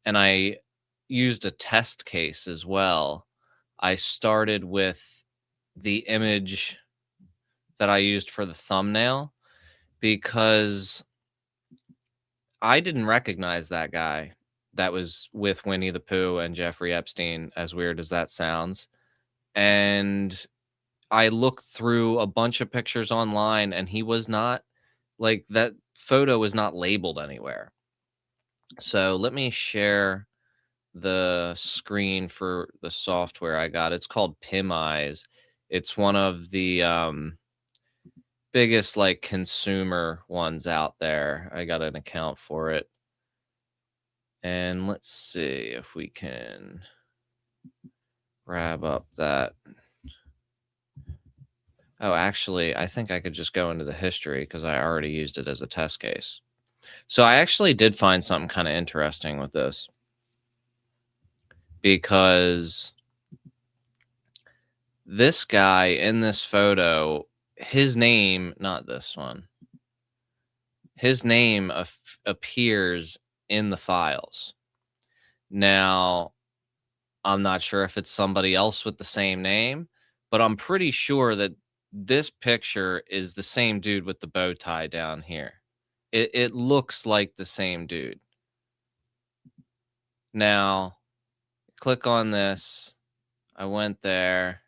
and I used a test case as well. I started with the image that I used for the thumbnail because I didn't recognize that guy that was with Winnie the Pooh and Jeffrey Epstein, as weird as that sounds. And I looked through a bunch of pictures online and he was not like that photo was not labeled anywhere. So let me share the screen for the software I got. It's called PimEyes. It's one of the biggest like consumer ones out there. I got an account for it. And let's see if we can grab up that. Oh, actually, I think I could just go into the history because I already used it as a test case. So I actually did find something kind of interesting with this because this guy in this photo, his name, not this one, his name appears in the files. Now, I'm not sure if it's somebody else with the same name, but I'm pretty sure that this picture is the same dude with the bow tie down here. It looks like the same dude. Now, click on this. I went there,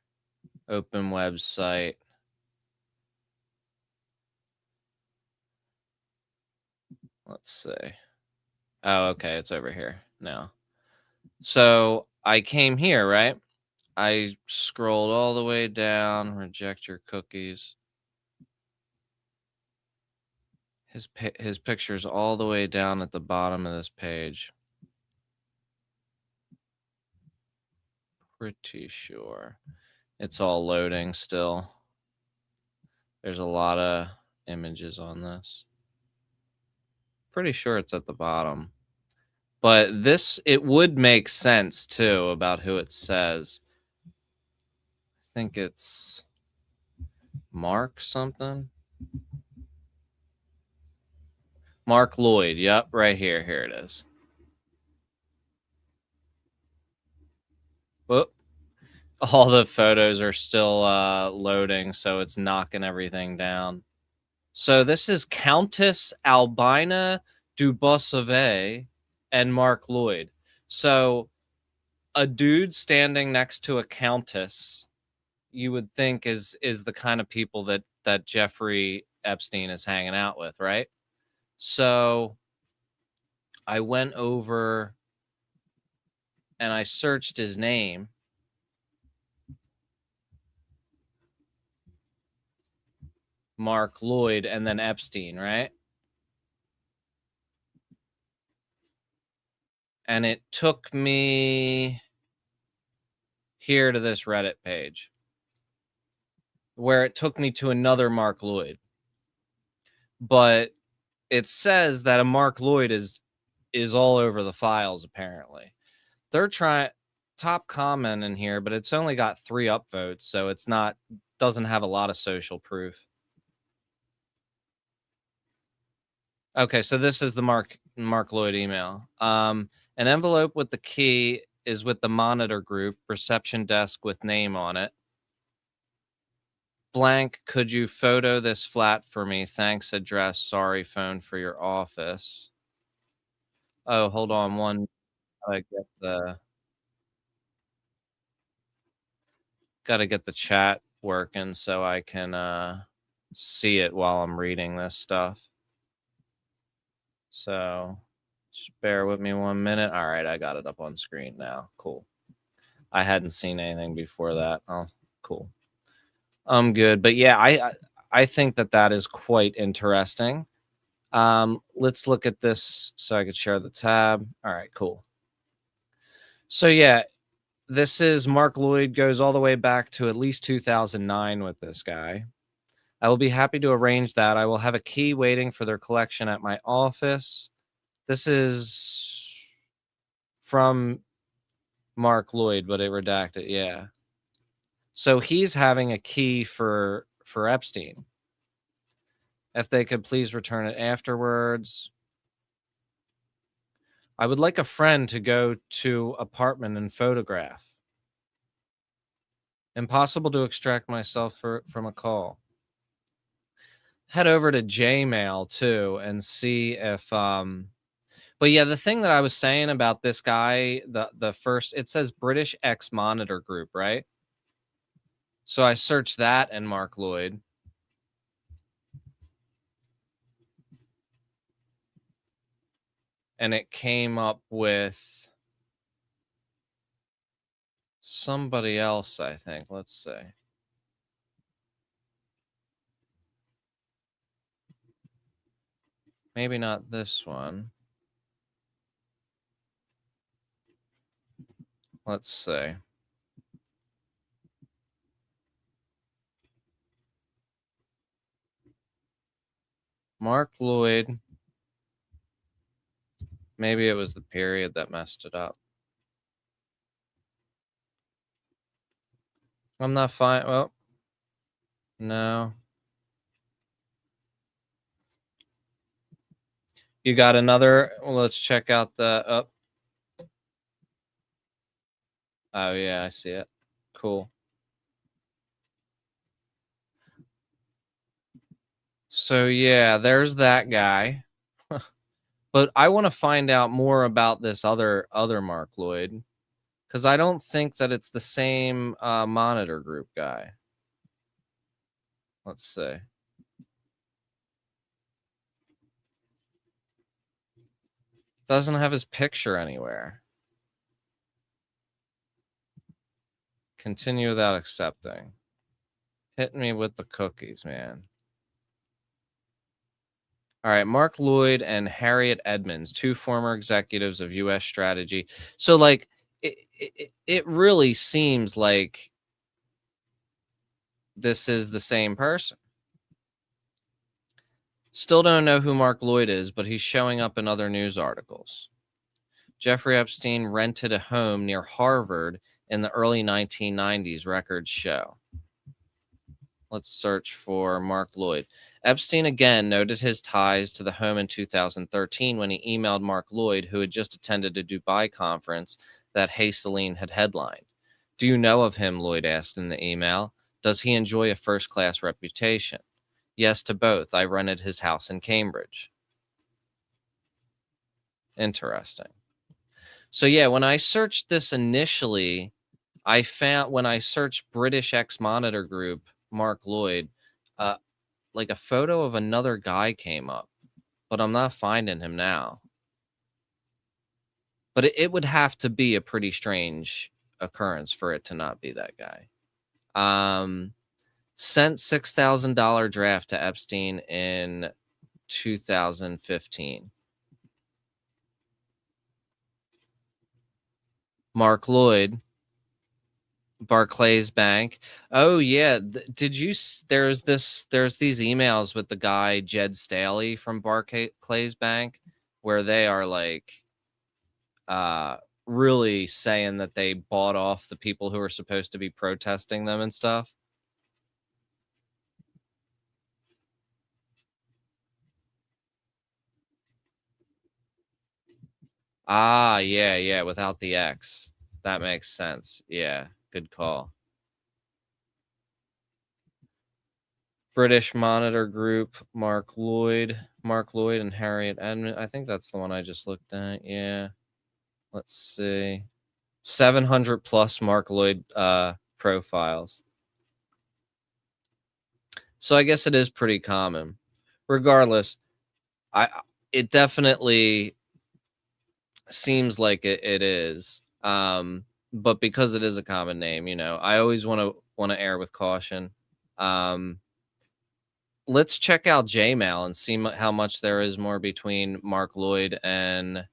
open website. Let's see. Oh, okay, it's over here now. So I came here, right? I scrolled all the way down, reject your cookies. His picture's all the way down at the bottom of this page. Pretty sure. It's all loading still. There's a lot of images on this. Pretty sure it's at the bottom. But this, it would make sense too about who it says. I think it's Mark something. Mark Lloyd. Yep, right here. Here it is. Whoop. All the photos are still loading, so it's knocking everything down. So this is Countess Albina Dubosave and Mark Lloyd. So a dude standing next to a countess, you would think is the kind of people that Jeffrey Epstein is hanging out with, right? So I went over and I searched his name. Mark Lloyd and then Epstein, right? And it took me here to this Reddit page where it took me to another Mark Lloyd. But it says that a Mark Lloyd is all over the files, apparently. They're trying top comment in here, but it's only got 3 upvotes, so it's not doesn't have a lot of social proof. Okay, so this is the Mark Lloyd email. An envelope with the key is with the monitor group, reception desk with name on it. Blank, could you photo this flat for me? Thanks, address. Sorry, phone for your office. Oh, hold on one. Gotta get the chat working so I can see it while I'm reading this stuff. So just bear with me 1 minute. All right, I got it up on screen now. Cool. I hadn't seen anything before that. Oh, cool. I'm good. But yeah, I think that is quite interesting. Let's look at this so I could share the tab. All right, cool. So yeah, this is Mark Lloyd, goes all the way back to at least 2009 with this guy. I will be happy to arrange that. I will have a key waiting for their collection at my office. This is from Mark Lloyd, but it redacted. Yeah. So he's having a key for Epstein. If they could please return it afterwards. I would like a friend to go to apartment and photograph. Impossible to extract myself from a call. Head over to Gmail too and see if but yeah, the thing that I was saying about this guy, the first, it says British X Monitor Group, right? So I searched that and Mark Lloyd. And it came up with somebody else, I think. Let's see. Maybe not this one. Let's see. Mark Lloyd. Maybe it was the period that messed it up. I'm not fine. Well, no. You got another? Well, let's check out the up. Oh, yeah, I see it. Cool. So, yeah, there's that guy. But I want to find out more about this other Mark Lloyd, because I don't think that it's the same monitor group guy. Let's see. Doesn't have his picture anywhere. Continue without accepting. Hit me with the cookies, man. All right, Mark Lloyd and Harriet Edmonds, two former executives of U.S. strategy. So, like, it really seems like this is the same person. Still don't know who Mark Lloyd is, but he's showing up in other news articles. Jeffrey Epstein rented a home near Harvard in the early 1990s, records show. Let's search for Mark Lloyd. Epstein again noted his ties to the home in 2013 when he emailed Mark Lloyd, who had just attended a Dubai conference that Hayseline had headlined. Do you know of him? Lloyd asked in the email. Does he enjoy a first-class reputation? Yes to both. I rented his house in Cambridge. Interesting. So yeah, when I searched this initially, I found, when I searched British X Monitor Group, Mark Lloyd, uh, like a photo of another guy came up, but I'm not finding him now. But it would have to be a pretty strange occurrence for it to not be that guy. Sent $6,000 draft to Epstein in 2015. Mark Lloyd, Barclays Bank. Oh yeah, did you? There's these emails with the guy Jed Staley from Barclays Bank, where they are like, uh, really saying that they bought off the people who are supposed to be protesting them and stuff. Ah, yeah, yeah, without the X. That makes sense. Yeah, good call. British Monitor Group, Mark Lloyd and Harriet Edmond. I think that's the one I just looked at. Yeah. Let's see. 700 plus Mark Lloyd profiles. So I guess it is pretty common. Regardless, it definitely seems like it is. But because it is a common name, I always want to err with caution. Let's check out Jmail and see how much there is more between Mark Lloyd and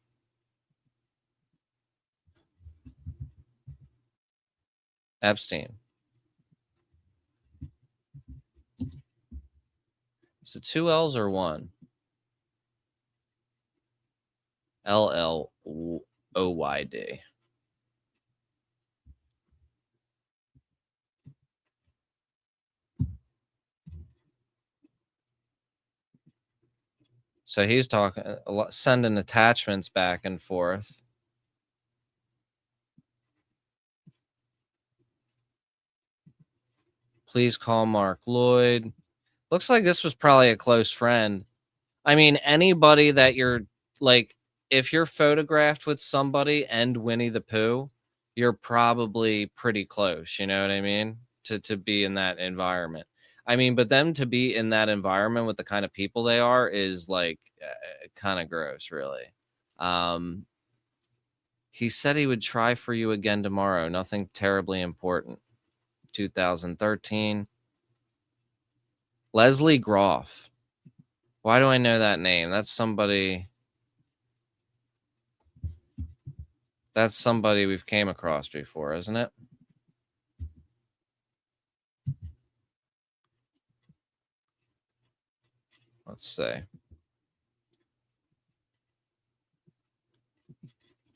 Epstein. Is it two L's or one? LLOYD. So he's talking a lot, sending attachments back and forth. Please call Mark Lloyd. Looks like this was probably a close friend. I mean, anybody that you're like, if you're photographed with somebody and Winnie the Pooh, you're probably pretty close. You know what I mean? To be in that environment. I mean, but them to be in that environment with the kind of people they are is like kind of gross, really. Um, he said he would try for you again tomorrow. Nothing terribly important. 2013. Leslie Groff. Why do I know that name? That's somebody we've came across before, isn't it? Let's see.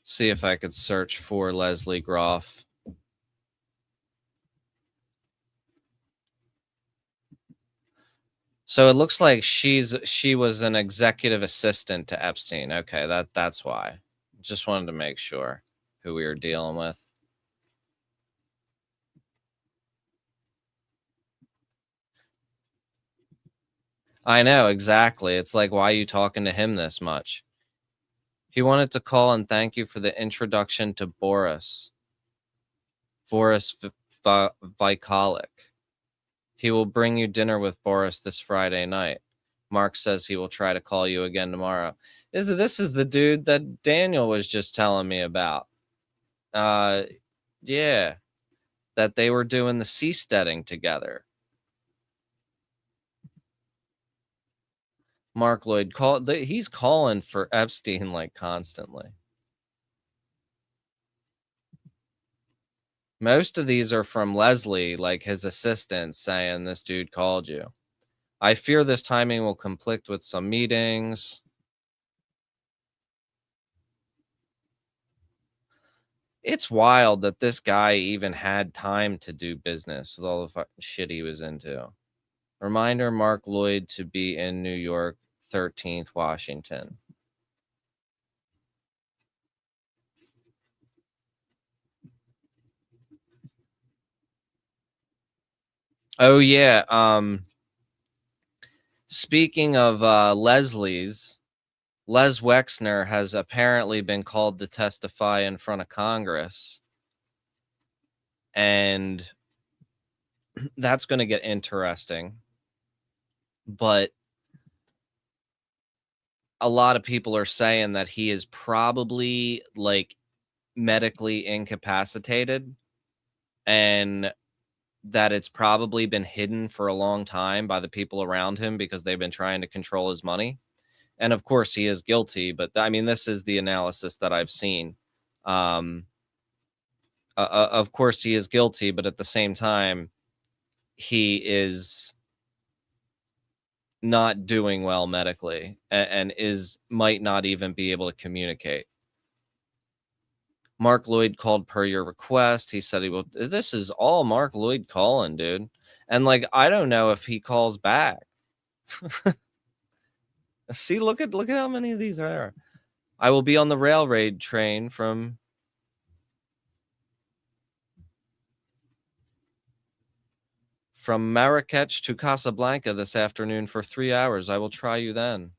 See if I could search for Leslie Groff. So it looks like she was an executive assistant to Epstein. Okay, that's why. Just wanted to make sure who we were dealing with. I know, exactly. It's like, why are you talking to him this much? He wanted to call and thank you for the introduction to Boris Vikalik. He will bring you dinner with Boris this Friday night. Mark says he will try to call you again tomorrow. This is the dude that Daniel was just telling me about. Uh, yeah, that they were doing the seasteading together. Mark Lloyd he's calling for Epstein like constantly. Most of these are from Leslie, like his assistant, saying this dude called you. I fear this timing will conflict with some meetings. It's wild that this guy even had time to do business with all the shit he was into. Reminder Mark Lloyd to be in New York, 13th, Washington. Oh, yeah. Speaking of Leslie's, Les Wexner has apparently been called to testify in front of Congress. And that's going to get interesting. But a lot of people are saying that he is probably like medically incapacitated and that it's probably been hidden for a long time by the people around him because they've been trying to control his money. And of course, he is guilty. But I mean, this is the analysis that I've seen. Um, of course, he is guilty, but at the same time, he is not doing well medically and is might not even be able to communicate. Mark Lloyd called per your request. He said he will. This is all Mark Lloyd calling, dude. And like, I don't know if he calls back. See, look at how many of these are there. I will be on the railroad train from Marrakech to Casablanca this afternoon for 3 hours. I will try you then.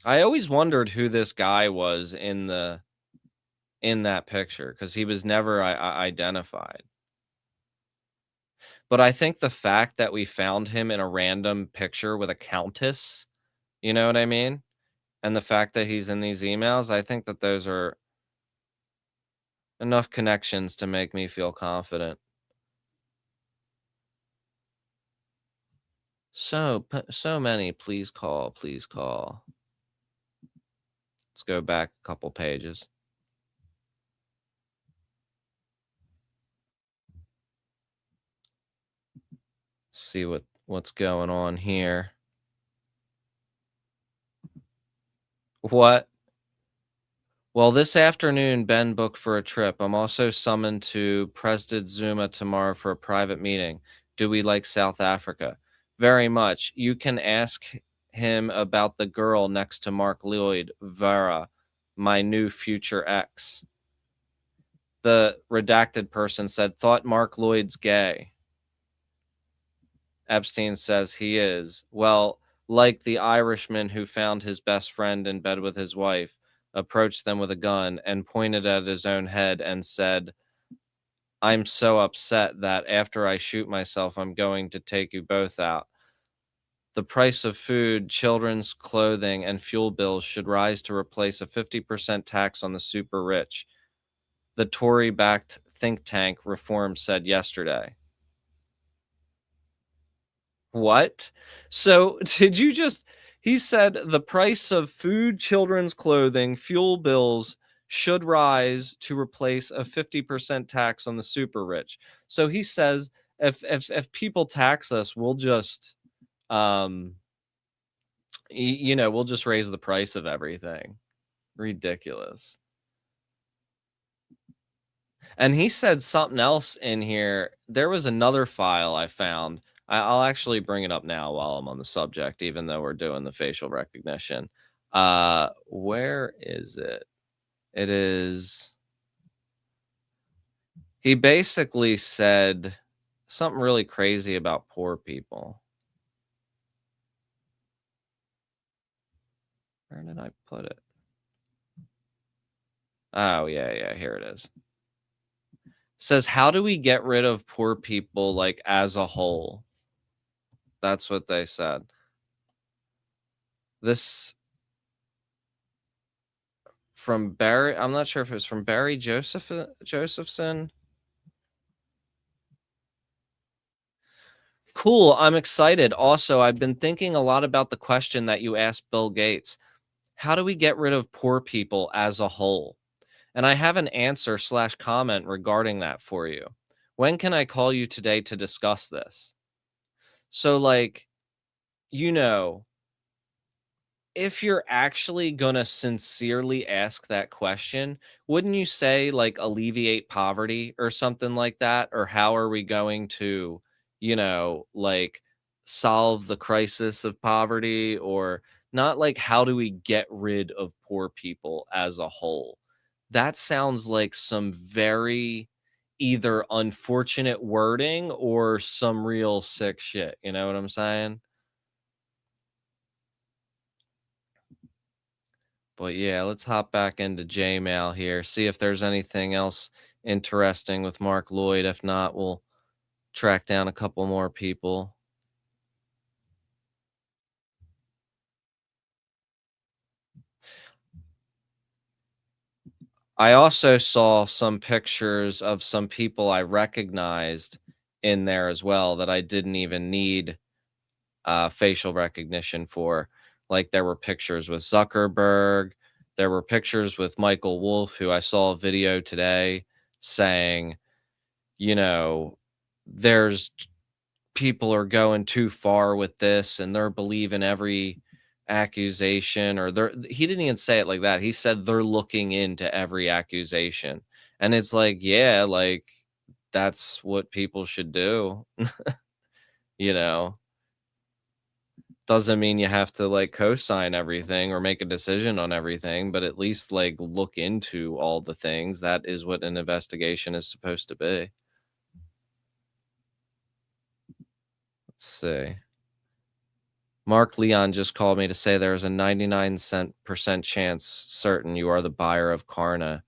I always wondered who this guy was in that picture because he was never identified. But I think the fact that we found him in a random picture with a countess, you know what I mean? And the fact that he's in these emails, I think that those are enough connections to make me feel confident. So many, please call, please call. Let's go back a couple pages. See what's going on here. What? Well, this afternoon, Ben booked for a trip. I'm also summoned to President Zuma tomorrow for a private meeting. Do we like South Africa? Very much. You can ask him about the girl next to Mark Lloyd, Vera, my new future ex. The redacted person said, thought Mark Lloyd's gay. Epstein says he is. Well, like the Irishman who found his best friend in bed with his wife, approached them with a gun and pointed at his own head and said, I'm so upset that after I shoot myself, I'm going to take you both out. The price of food, children's clothing, and fuel bills should rise to replace a 50% tax on the super rich, the Tory backed think tank Reform said yesterday. What? So, did you just he said the price of food, children's clothing, fuel bills should rise to replace a 50% tax on the super rich. So he says if people tax us, we'll just um we'll just raise the price of everything. Ridiculous. And he said something else in here. There was another file I found. I'll actually bring it up now while I'm on the subject, even though we're doing the facial recognition. Where is it? It is. He basically said something really crazy about poor people. Where did I put it? Oh, yeah, yeah, here it is. Says, how do we get rid of poor people like as a whole? That's what they said. This from Barry. I'm not sure if it's from Barry Josephson. Cool. I'm excited. Also, I've been thinking a lot about the question that you asked Bill Gates. How do we get rid of poor people as a whole? And I have an answer slash comment regarding that for you. When can I call you today to discuss this? So, like, you know, if you're actually gonna sincerely ask that question, wouldn't you say like alleviate poverty or something like that? Or how are we going to, like solve the crisis of poverty? Or not like how do we get rid of poor people as a whole? That sounds like some very either unfortunate wording or some real sick shit. You know what I'm saying? But yeah, let's hop back into Jmail here, see if there's anything else interesting with Mark Lloyd. If not, we'll track down a couple more people. I also saw some pictures of some people I recognized in there as well that I didn't even need facial recognition for. Like there were pictures with Zuckerberg, there were pictures with Michael Wolff, who I saw a video today saying, you know, there's people are going too far with this and they're believing every accusation or they're he didn't even say it like that. He said they're looking into every accusation. And it's like, yeah, like that's what people should do, you know. Doesn't mean you have to like co-sign everything or make a decision on everything, but at least like look into all the things. That is what an investigation is supposed to be. Let's see. Mark Leon just called me to say there is a 99% chance certain you are the buyer of Karna,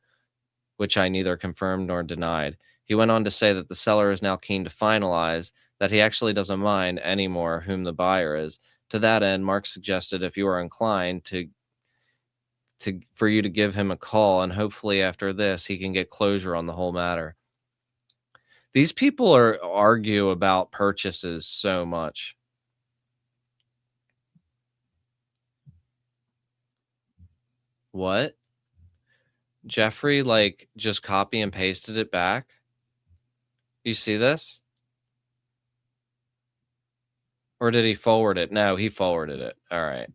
which I neither confirmed nor denied. He went on to say that the seller is now keen to finalize, that he actually doesn't mind anymore whom the buyer is. To that end, Mark suggested if you are inclined to for you to give him a call, and hopefully after this he can get closure on the whole matter. These people are argue about purchases so much. What? Jeffrey, like, just copy and pasted it back? You see this? Or did he forward it? No, he forwarded it. Alright.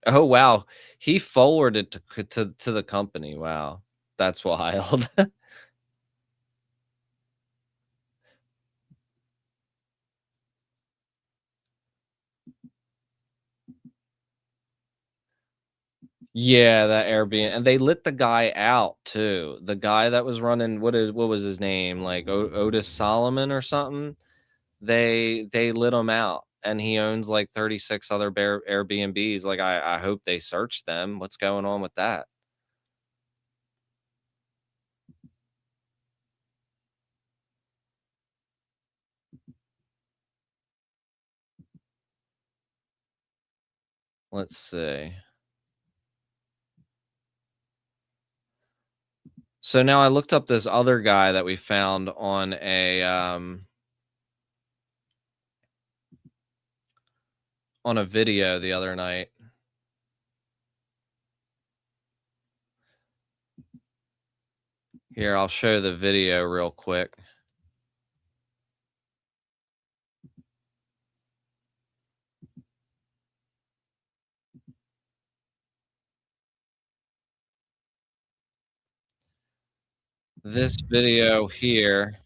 Oh, wow. He forwarded to the company. Wow. That's wild. Yeah, that Airbnb, and they lit the guy out too. The guy that was running, what was his name? Like Otis Solomon or something. They lit him out, and he owns like 36 other Airbnbs. Like I hope they searched them. What's going on with that? Let's see. So now I looked up this other guy that we found on a video the other night. Here, I'll show the video real quick. This video here,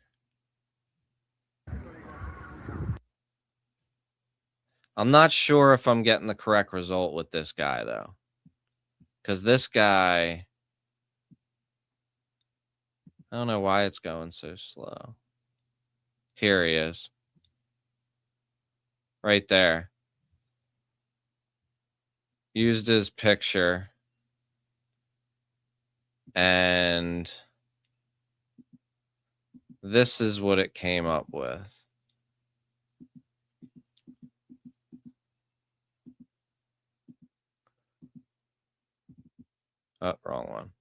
I'm not sure if I'm getting the correct result with this guy though. Because this guy, I don't know why it's going so slow. Here he is. Right there. Used his picture. And this is what it came up with. Oh, wrong one.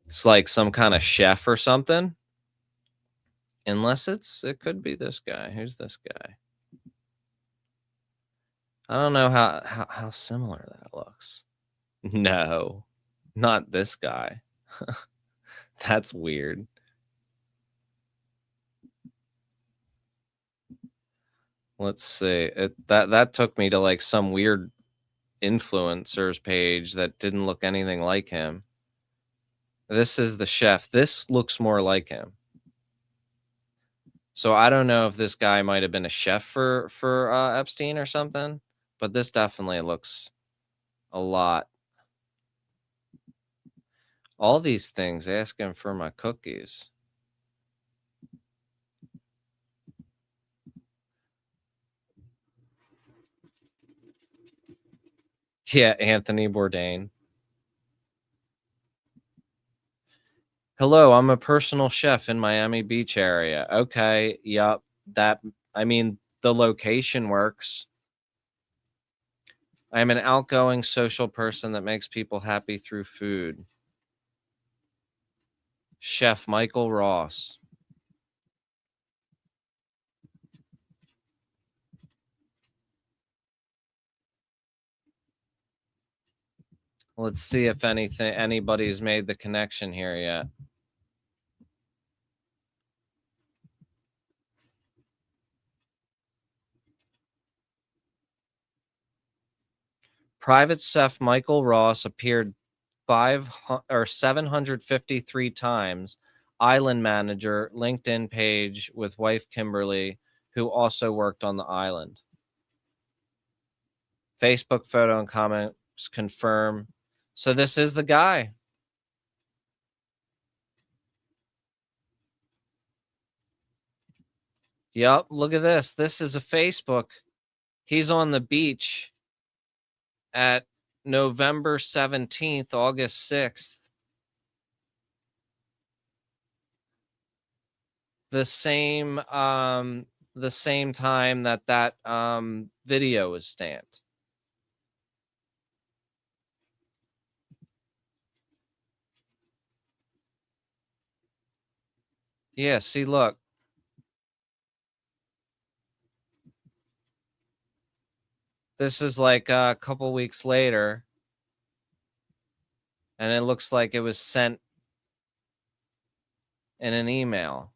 It's like some kind of chef or something. Unless it could be this guy. Who's this guy? I don't know how similar that looks. No, not this guy. That's weird. Let's see. That took me to like some weird influencers page that didn't look anything like him. This is the chef. This looks more like him. So I don't know if this guy might have been a chef for Epstein or something, but this definitely looks a lot. All these things asking for my cookies. Yeah, Anthony Bourdain. Hello, I'm a personal chef in Miami Beach area. Okay, yep. That I mean, the location works. I am an outgoing social person that makes people happy through food. Chef Michael Ross. Let's see if anybody's made the connection here yet. Private chef Michael Ross appeared 753 times. Island manager, LinkedIn page with wife Kimberly, who also worked on the island. Facebook photo and comments confirm. So this is the guy. Yep, look at this. This is a Facebook. He's on the beach at November 17th, August 6th. The same time that video was stamped. Yeah, see, look. This is like a couple weeks later, and it looks like it was sent in an email.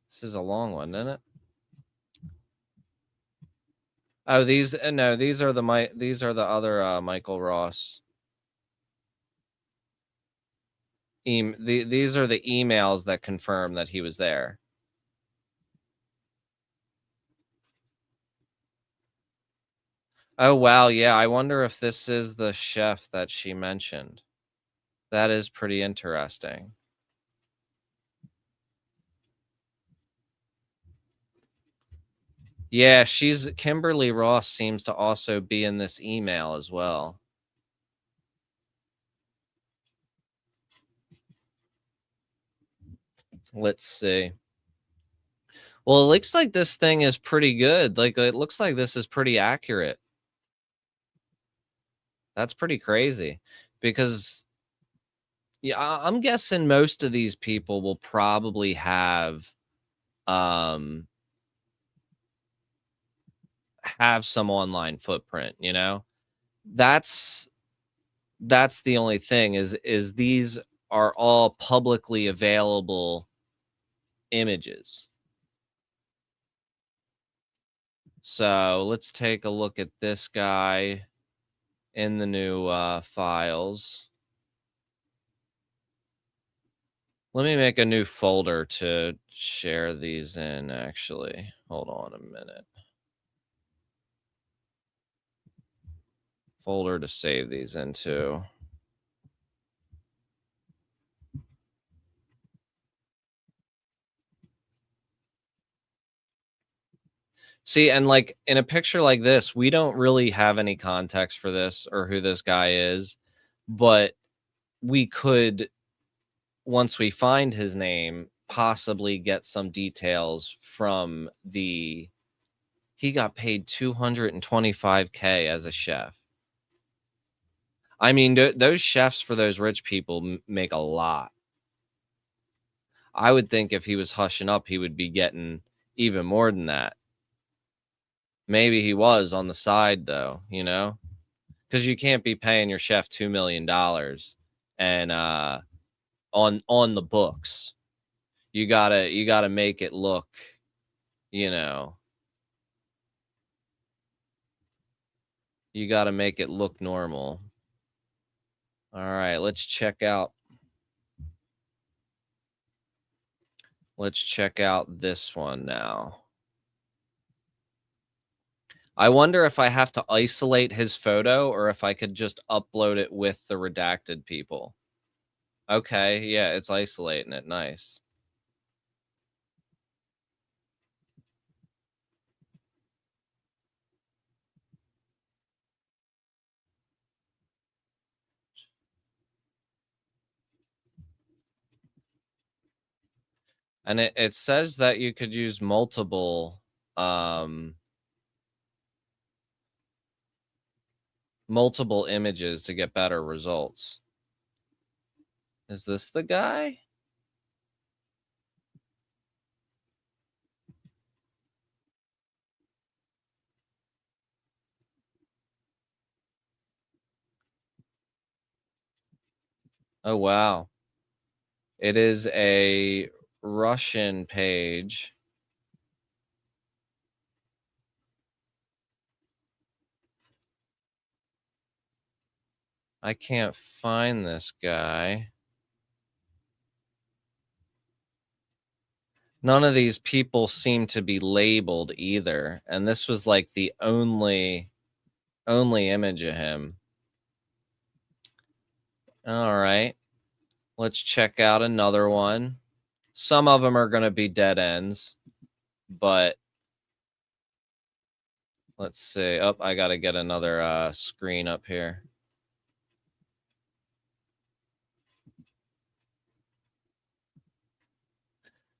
This is a long one, isn't it? Oh, these no, these are the other Michael Ross. These are the emails that confirm that he was there. Oh, wow, yeah, I wonder if this is the chef that she mentioned. That is pretty interesting. Yeah, she's Kimberly Ross seems to also be in this email as well. Let's see. Well, it looks like this thing is pretty good. Like, it looks like this is pretty accurate. That's pretty crazy because yeah, I'm guessing most of these people will probably um have some online footprint, you know? That's that's the only thing is these are all publicly available images. So, let's take a look at this guy in the new files. Let me make a new folder to share these in, actually. Hold on a minute. Folder to save these into. See, and like in a picture like this, we don't really have any context for this or who this guy is, but we could, once we find his name, possibly get some details from the. He got paid 225K as a chef. I mean, those chefs for those rich people make a lot. I would think if he was hushing up, he would be getting even more than that. Maybe he was on the side though, you know? Because you can't be paying your chef $2 million and on the books. You gotta make it look, you know, you gotta make it look normal. All right, let's check out this one now. I wonder if I have to isolate his photo or if I could just upload it with the redacted people. Okay, yeah, it's isolating it. Nice. And it says that you could use um multiple images to get better results. Is this the guy? Oh wow. It is a Russian page. I can't find this guy. None of these people seem to be labeled either, and this was like the only image of him. All right. Let's check out another one. Some of them are going to be dead ends, but let's see. Oh, I got to get another screen up here.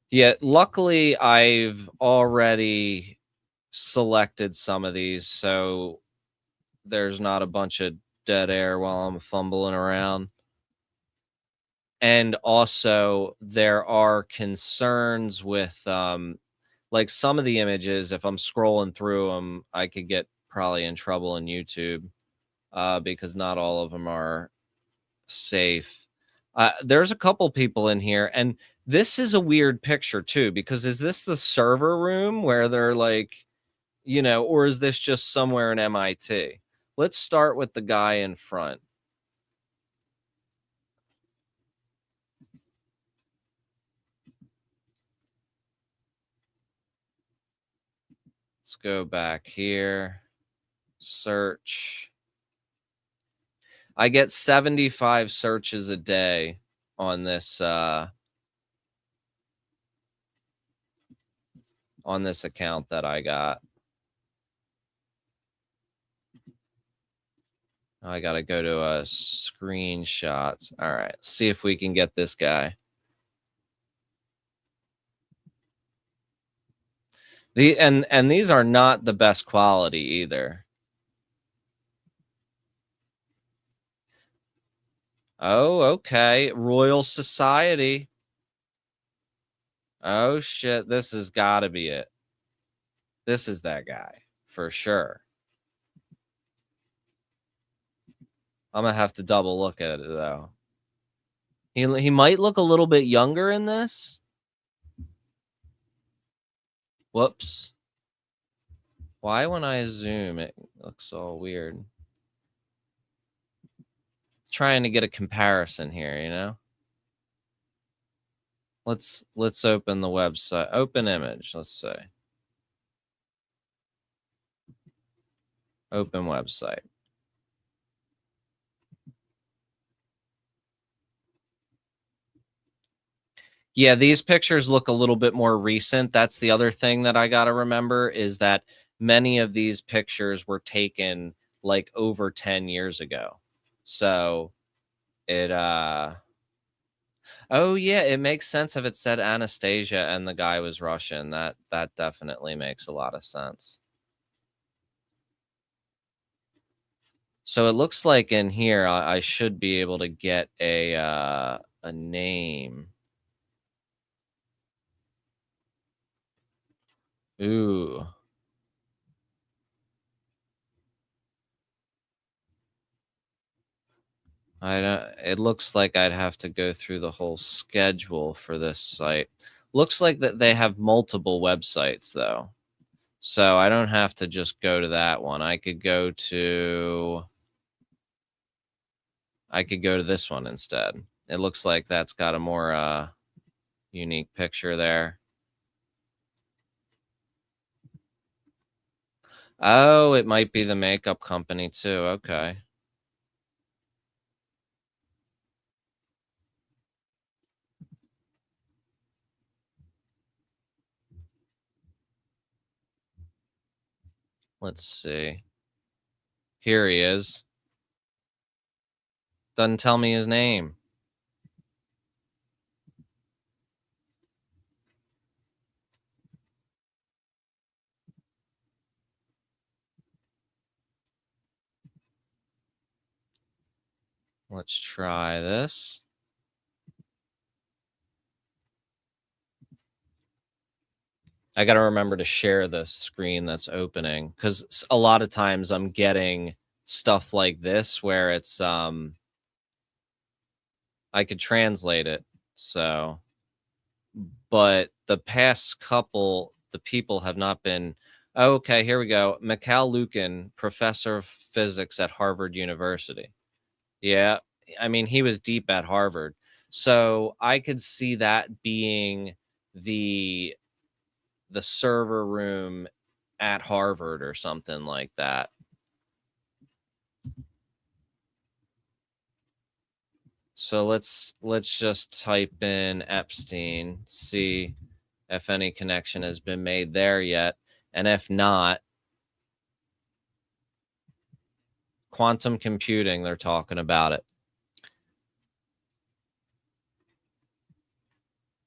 Yeah, luckily I've already selected some of these, so there's not a bunch of dead air while I'm fumbling around. And also there are concerns with like some of the images, if I'm scrolling through them, I could get probably in trouble in YouTube because not all of them are safe. There's a couple people in here, and this is a weird picture too, because is this the server room where they're like, you know, or is this just somewhere in MIT? Let's start with the guy in front. Let's go back here. Search. I get 75 searches a day on this account that I got. I got to go to screenshots. All right, see if we can get this guy. And these are not the best quality either. Oh, okay. Royal Society. Oh shit, this has got to be it. This is that guy for sure. I'm gonna have to double look at it though. He might look a little bit younger in this. Whoops. Why when I zoom it looks all weird? Trying to get a comparison here, you know? Let's open the website. Open image, let's say. Open website. Yeah, these pictures look a little bit more recent. That's the other thing that I got to remember is that many of these pictures were taken like over 10 years ago. So it oh yeah, it makes sense if it said Anastasia and the guy was Russian. That definitely makes a lot of sense. So it looks like in here I should be able to get a name. Ooh. I don't, it looks like I'd have to go through the whole schedule for this site. Looks like that they have multiple websites though. So I don't have to just go to that one. I could go to this one instead. It looks like that's got a more unique picture there. Oh, it might be the makeup company too. Okay. Let's see. Here he is. Doesn't tell me his name. Let's try this. I got to remember to share the screen that's opening because a lot of times I'm getting stuff like this where it's I could translate it. So, but the past couple, the people have not been. Oh, okay, here we go. Mikhail Lukin, professor of physics at Harvard University. Yeah, I mean he was deep at Harvard, so I could see that being the server room at Harvard or something like that. So let's just type in Epstein, see if any connection has been made there yet. And if not, quantum computing, they're talking about it.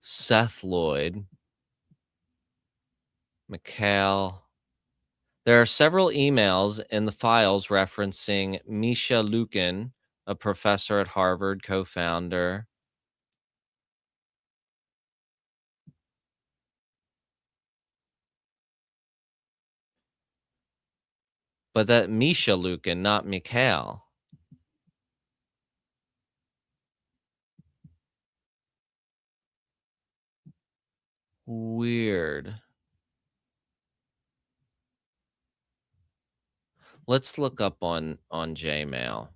Seth Lloyd, Mikhail. There are several emails in the files referencing Misha Lukin, a professor at Harvard, co-founder. But that Misha Lukin, not Mikhail. Weird. Let's look up on Gmail.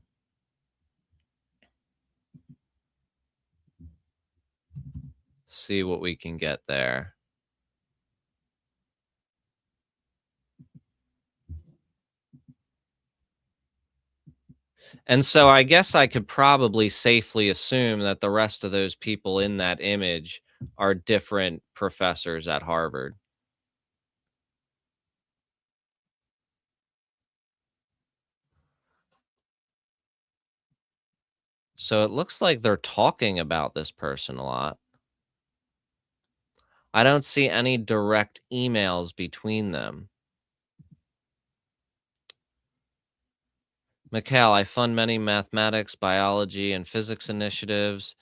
See what we can get there. And so I guess I could probably safely assume that the rest of those people in that image are different professors at Harvard. So it looks like they're talking about this person a lot. I don't see any direct emails between them. Mikhail, I fund many mathematics, biology, and physics initiatives.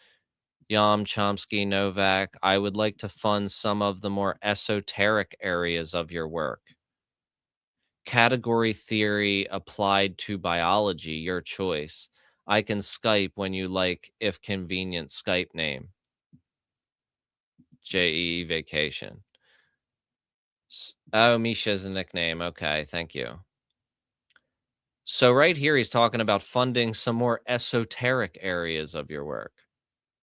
Yam, Chomsky, Novak. I would like to fund some of the more esoteric areas of your work. Category theory applied to biology, your choice. I can Skype when you like, if convenient. Skype name. JEE vacation. Oh, Misha's a nickname. Okay, thank you. So right here, he's talking about funding some more esoteric areas of your work.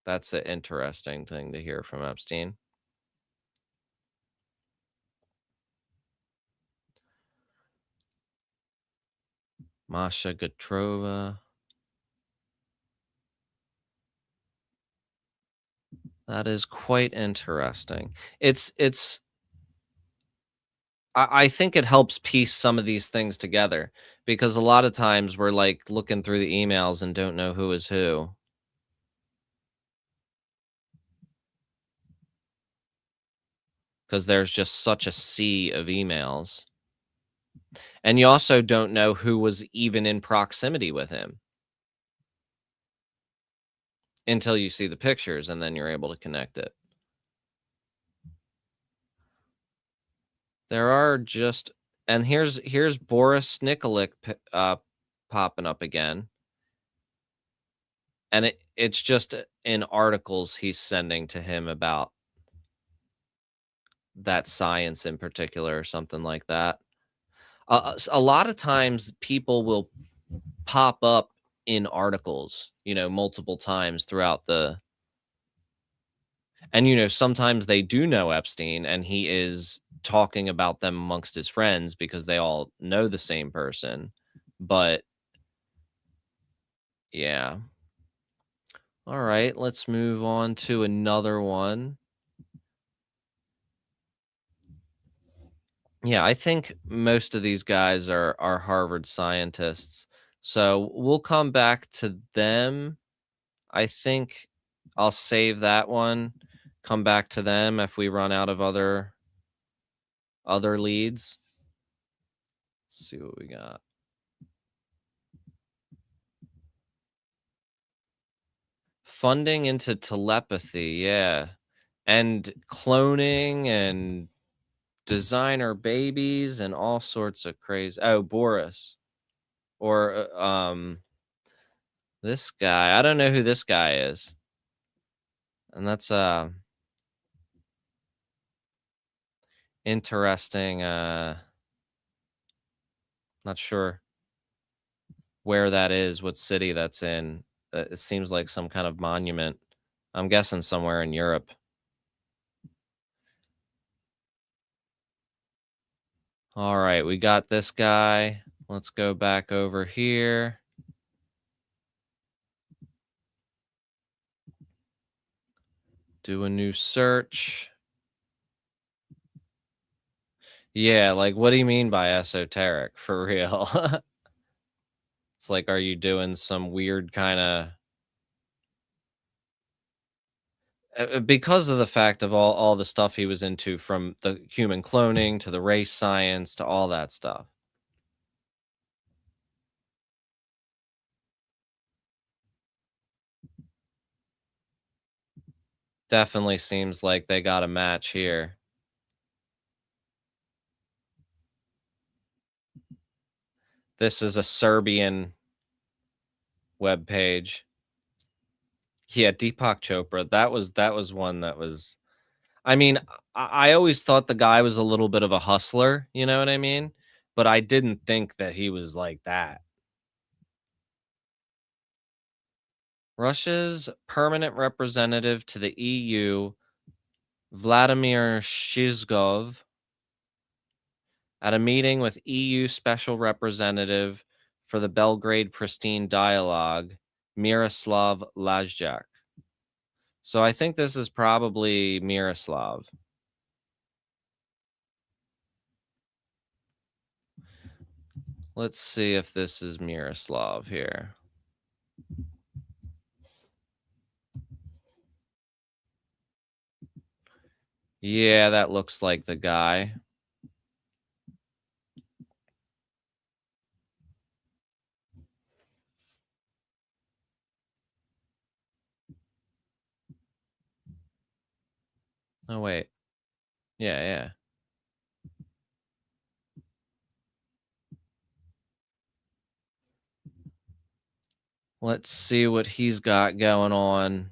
That's an interesting thing to hear from Epstein. Masha Gatrova. That is quite interesting. It's I think it helps piece some of these things together because a lot of times we're like looking through the emails and don't know who is who because there's just such a sea of emails. And you also don't know who was even in proximity with him until you see the pictures and then you're able to connect it. There are just and here's Boris Nikolic popping up again. And it's just in articles he's sending to him about that science in particular or something like that. A lot of times people will pop up in articles, multiple times throughout the and sometimes they do know Epstein and he is talking about them amongst his friends because they all know the same person. But yeah. All right, let's move on to another one. Yeah, I think most of these guys are Harvard scientists. So we'll come back to them. I think I'll save that one. Come back to them if we run out of other leads. Let's see what we got. Funding into telepathy, yeah. And cloning and designer babies and all sorts of crazy. Oh, Boris. Or this guy. I don't know who this guy is. And that's interesting. Not sure where that is, what city that's in. It seems like some kind of monument. I'm guessing somewhere in Europe. All right, we got this guy. Let's go back over here. Do a new search. Yeah, like what do you mean by esoteric for real? It's like, are you doing some weird kind of because of the fact of all the stuff he was into, from the human cloning to the race science to all that stuff. Definitely seems like they got a match here. This is a Serbian web page. Yeah, Deepak Chopra. That was one that was. I mean, I always thought the guy was a little bit of a hustler. You know what I mean? But I didn't think that he was like that. Russia's permanent representative to the EU, Vladimir Shizgov, at a meeting with EU Special Representative for the Belgrade Pristine Dialogue, Miroslav Lajjak. So I think this is probably Miroslav. Let's see if this is Miroslav here. Yeah, that looks like the guy. Oh, wait. Yeah, yeah. Let's see what he's got going on.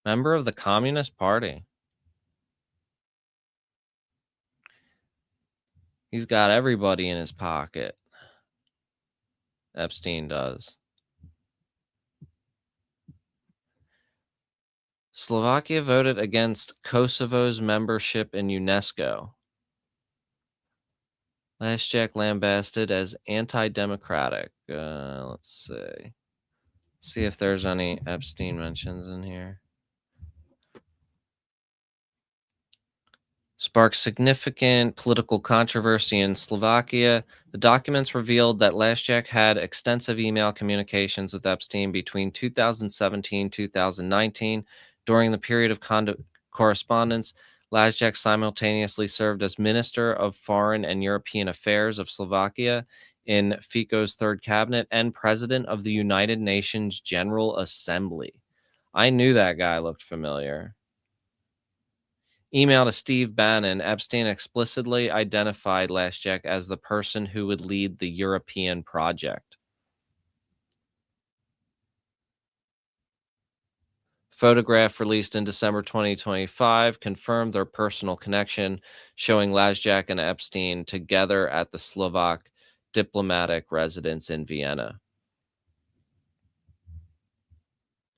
Member of the Communist Party. He's got everybody in his pocket. Epstein does. Slovakia voted against Kosovo's membership in UNESCO. Lajcak lambasted as anti-democratic. Let's see. See if there's any Epstein mentions in here. Sparked significant political controversy in Slovakia. The documents revealed that Lajcak had extensive email communications with Epstein between 2017-2019. During the period of correspondence, Lajcak simultaneously served as Minister of Foreign and European Affairs of Slovakia in Fico's third cabinet and President of the United Nations General Assembly. I knew that guy looked familiar. Email to Steve Bannon, Epstein explicitly identified Lajcak as the person who would lead the European project. Photograph released in December 2025 confirmed their personal connection, showing Lajcak and Epstein together at the Slovak diplomatic residence in Vienna.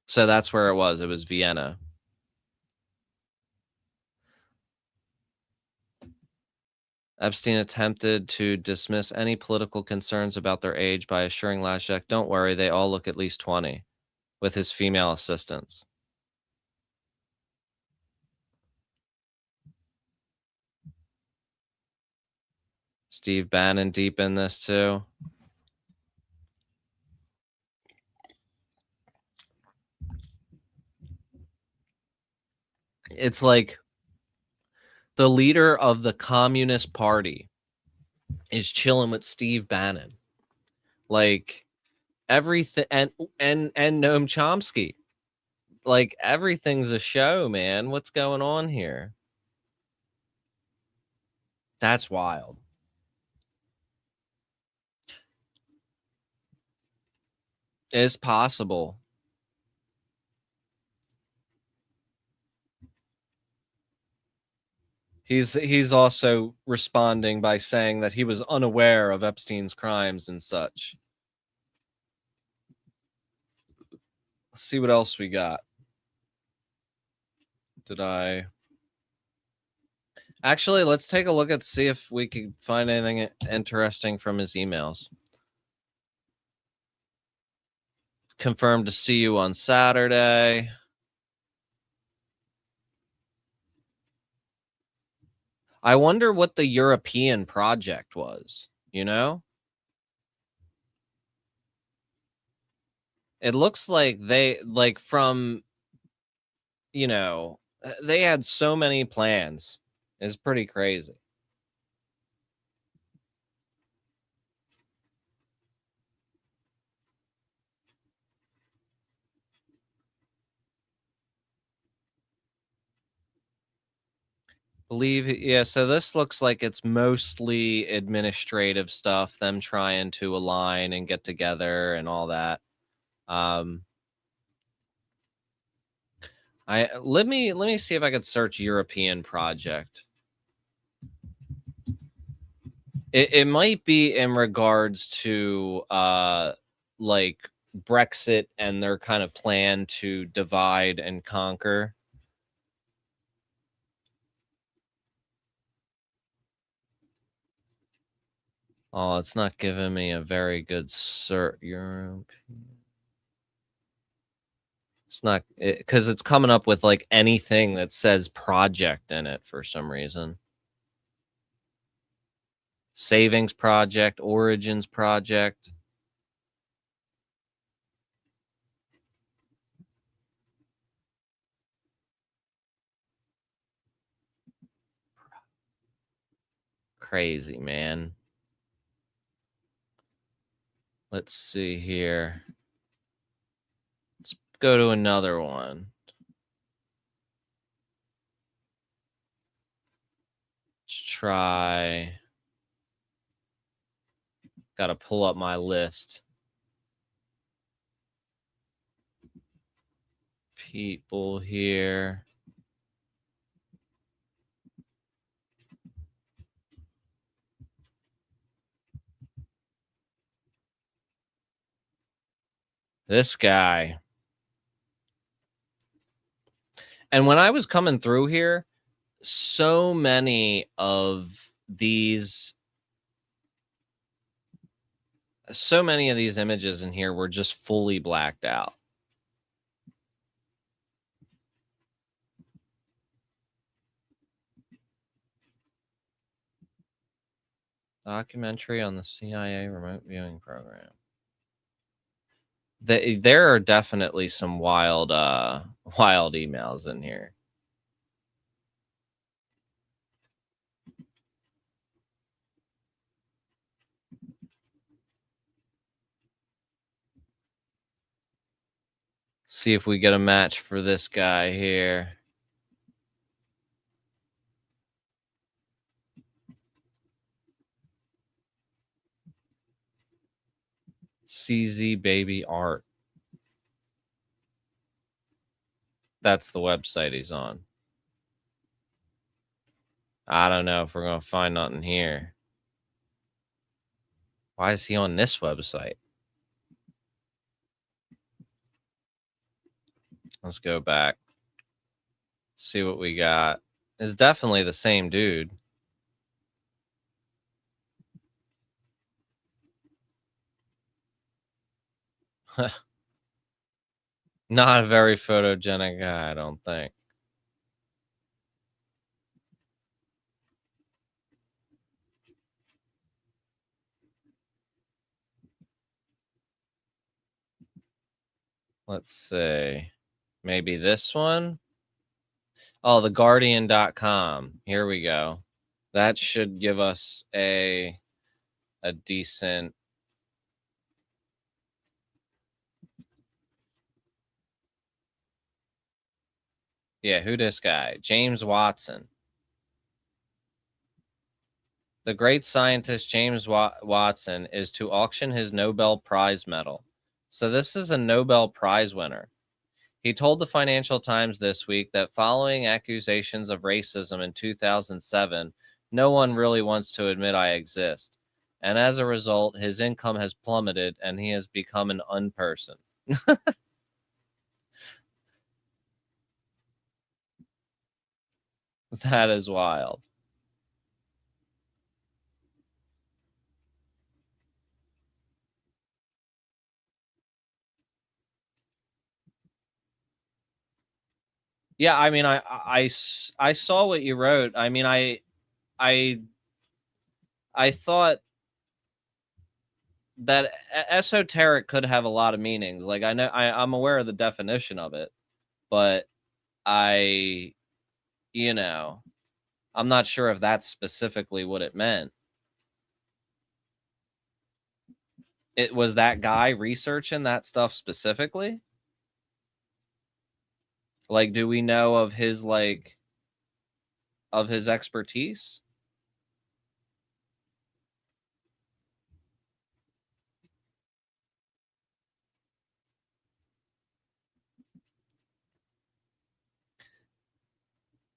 So that's where it was. It was Vienna. Epstein attempted to dismiss any political concerns about their age by assuring Lajcak, "Don't worry, they all look at least 20," with his female assistants. Steve Bannon deep in this too. It's like the leader of the Communist Party is chilling with Steve Bannon. Like everything, and Noam Chomsky. Like everything's a show, man. What's going on here? That's wild. It's possible. He's also responding by saying that he was unaware of Epstein's crimes and such. Let's see what else we got. Actually, let's take a look at see if we can find anything interesting from his emails. Confirmed to see you on Saturday. I wonder what the European project was, you know? It looks like they, like, from, you know, they had so many plans. It's pretty crazy. Yeah, so this looks like it's mostly administrative stuff, them trying to align and get together and all that. Let me see if I could search European project. It might be in regards to like Brexit and their kind of plan to divide and conquer. Oh, it's not giving me a very good cert. European. It's not because it's coming up with like anything that says project in it for some reason. Savings project, origins project. Crazy, man. Let's see here. Let's go to another one. Let's try. Got to pull up my list. People here. This guy. And when I was coming through here, so many of these images in here were just fully blacked out. Documentary on the CIA remote viewing program. There are definitely some wild emails in here. See if we get a match for this guy here. CZ Baby Art. That's the website he's on. I don't know if we're going to find nothing here. Why is he on this website? Let's go back. See what we got. It's definitely the same dude. Not a very photogenic guy, I don't think. Let's see. Maybe this one? Oh, theguardian.com. Here we go. That should give us a decent. Yeah, who this guy? James Watson. The great scientist James Watson is to auction his Nobel Prize medal. So this is a Nobel Prize winner. He told the Financial Times this week that following accusations of racism in 2007, no one really wants to admit I exist. And as a result, his income has plummeted and he has become an unperson. That is wild. Yeah, I mean, I saw what you wrote. I mean, I thought that esoteric could have a lot of meanings. Like I know I'm aware of the definition of it, but I, you know, I'm not sure if that's specifically what it meant. It was that guy researching that stuff specifically? Like, do we know of his expertise?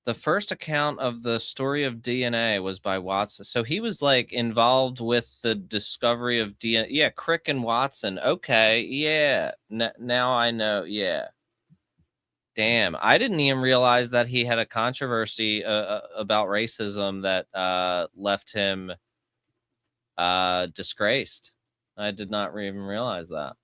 The first account of the story of DNA was by Watson. So he was like involved with the discovery of DNA. Yeah, Crick and Watson. Okay, yeah. Now I know. Yeah. Damn, I didn't even realize that he had a controversy about racism that left him Disgraced. I did not even realize that.